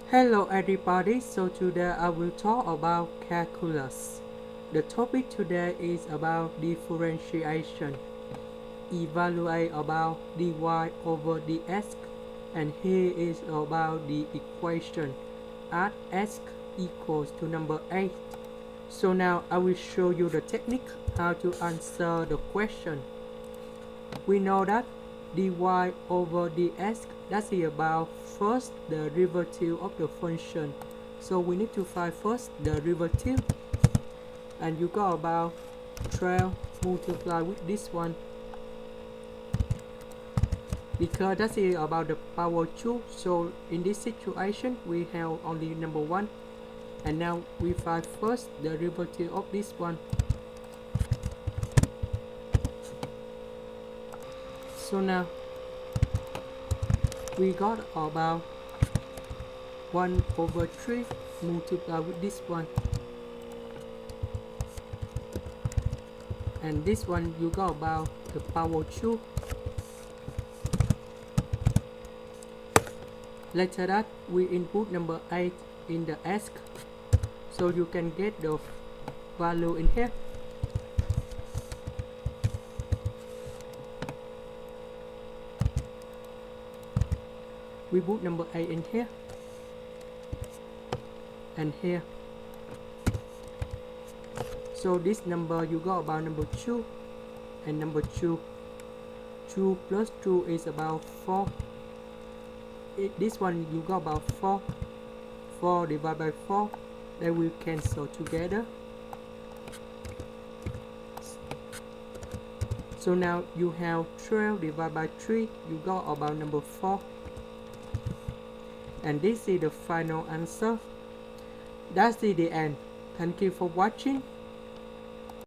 Hello everybody, so today I will talk about calculus. The topic today is about differentiation. Evaluate about dy over dx, and here is about the equation at x equals to number 8. So now I will show you the technique how to answer the question. We know that dy over dx, that's about first the derivative of the function. So we need to find first the derivative, and you go about 12 multiply with this one, because that is about the power 2. So in this situation we have only number 1, and now we find first the derivative of this one. So now we got about 1 over 3 multiply with this one, and this one you got about the power 2. Later that we input number 8 in the ask, so you can get the value in here. We put number 8 in here and here. So this number you got about number 2, and number 2 plus 2 is about 4. This one you got about 4 divided by 4, they will cancel together. So now you have 12 divided by 3, you got about number 4, and this is the final answer. That's the end. Thank you for watching.